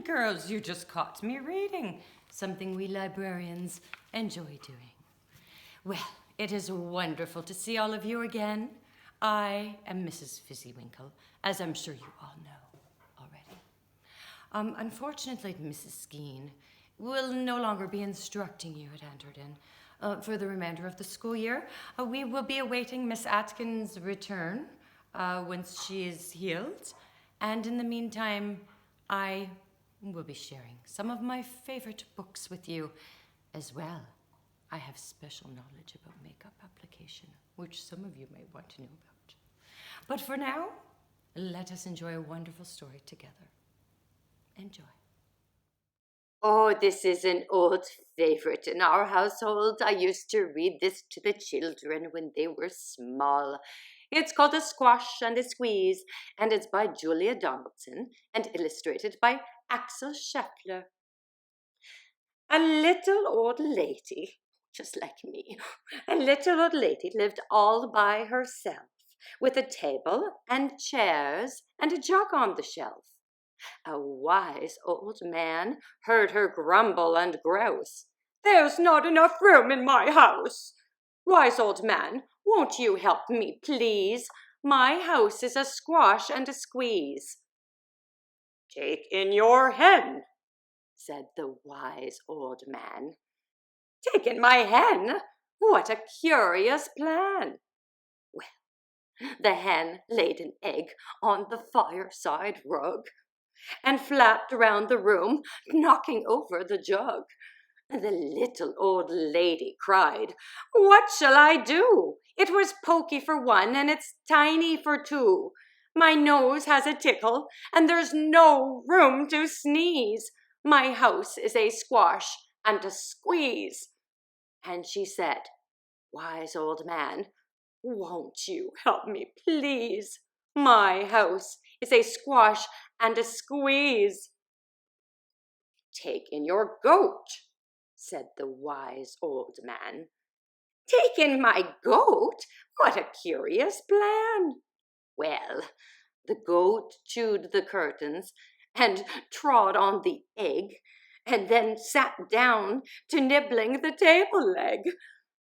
girls, you just caught me reading, something we librarians enjoy doing. Well, it is wonderful to see all of you again. I am Mrs. Fizzywinkle, as I'm sure you all know already. Unfortunately, Mrs. Skeen will no longer be instructing you at Anderdon for the remainder of the school year. We will be awaiting Miss Atkins' return once she is healed. And in the meantime, I will be sharing some of my favorite books with you as well. I have special knowledge about makeup application, which some of you may want to know about. But for now, let us enjoy a wonderful story together. Enjoy. Oh, this is an old favorite in our household. I used to read this to the children when they were small. It's called A Squash and a Squeeze, and it's by Julia Donaldson and illustrated by Axel Scheffler. A little old lady, just like me, a little old lady lived all by herself, with a table and chairs and a jug on the shelf. A wise old man heard her grumble and grouse. "There's not enough room in my house. Wise old man, won't you help me, please? My house is a squash and a squeeze." "Take in your hen," said the wise old man. "Take in my hen? What a curious plan!" Well, the hen laid an egg on the fireside rug and flapped around the room, knocking over the jug. The little old lady cried, "What shall I do? It was pokey for one, and it's tiny for two. My nose has a tickle, and there's no room to sneeze. My house is a squash and a squeeze." And she said, "Wise old man, won't you help me, please? My house is a squash and a squeeze." "Take in your goat," said the wise old man. "Take in my goat? What a curious plan!" Well, the goat chewed the curtains and trod on the egg, and then sat down to nibbling the table leg.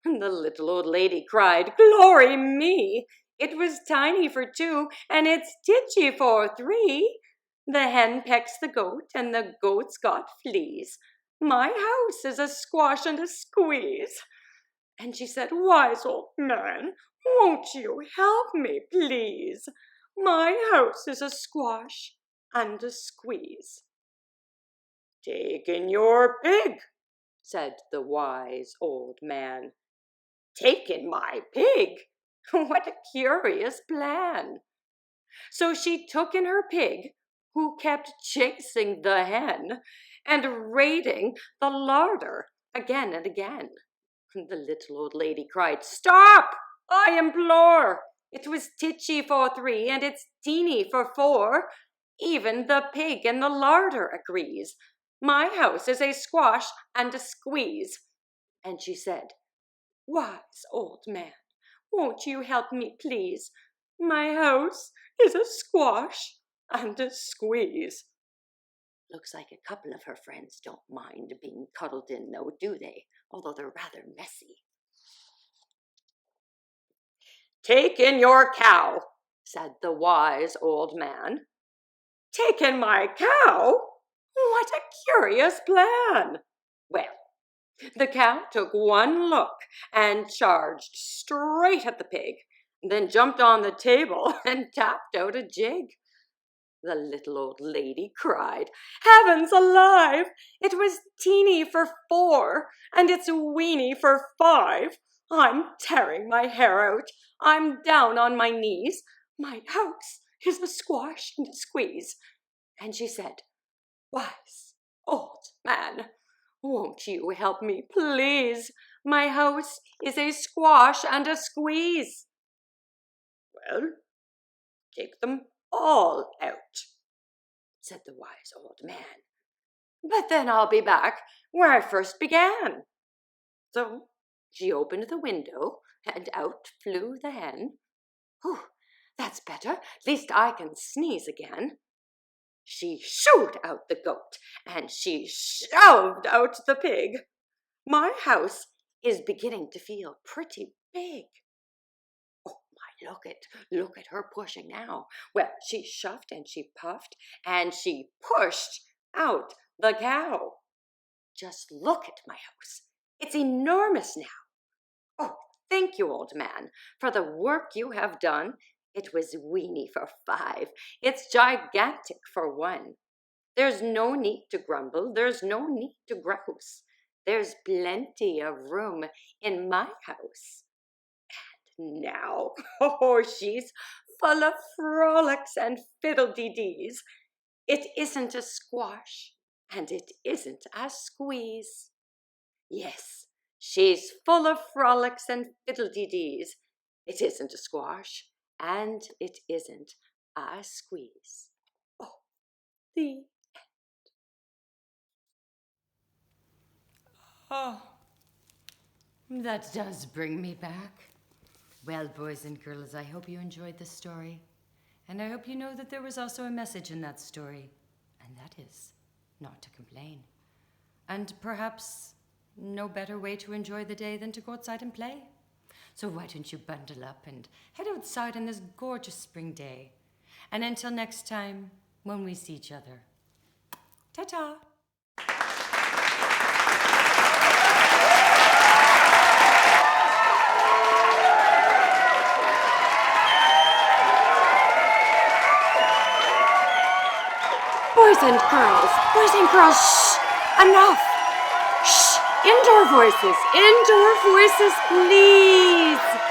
The little old lady cried, "Glory me! It was tiny for two, and it's titchy for three. The hen pecks the goat, and the goat's got fleas. My house is a squash and a squeeze." And she said, "Wise old man, won't you help me, please? My house is a squash and a squeeze." "Take in your pig," said the wise old man. "Take in my pig? What a curious plan!" So she took in her pig, who kept chasing the hen and raiding the larder again and again. The little old lady cried, "Stop, I implore! It was titchy for three, and it's teeny for four. Even the pig in the larder agrees. My house is a squash and a squeeze." And she said, "Wise old man, won't you help me, please? My house is a squash and a squeeze." Looks like a couple of her friends don't mind being cuddled in, though, do they? Although they're rather messy. "Take in your cow," said the wise old man. "Take in my cow? What a curious plan!" Well, the cow took one look and charged straight at the pig, then jumped on the table and tapped out a jig. The little old lady cried, "Heavens alive! It was teeny for four, and it's weeny for five. I'm tearing my hair out. I'm down on my knees. My house is a squash and a squeeze." And she said, "Wise old man, won't you help me, please? My house is a squash and a squeeze." "Well, take them all out," said the wise old man. "But then I'll be back where I first began." So she opened the window, and out flew the hen. "Whew, that's better. At least I can sneeze again." She shooed out the goat, and she shoved out the pig. My house is beginning to feel pretty big. Oh my, look at her pushing now. Well, she shoved and she puffed, and she pushed out the cow. Just look at my house. It's enormous now. Oh, thank you, old man, for the work you have done. It was weeny for 5. It's gigantic for 1. There's no need to grumble. There's no need to grouse. There's plenty of room in my house. And now, oh, she's full of frolics and fiddle-dee-dees. It isn't a squash, and it isn't a squeeze. Yes, she's full of frolics and fiddle-dee-dees. It isn't a squash, and it isn't a squeeze. Oh, the Oh, that does bring me back. Well, boys and girls, I hope you enjoyed this story. And I hope you know that there was also a message in that story. And that is not to complain. And perhaps no better way to enjoy the day than to go outside and play. So why don't you bundle up and head outside on this gorgeous spring day. And until next time, when we see each other, ta-ta! Boys and girls, shh, enough. Shh, indoor voices, please.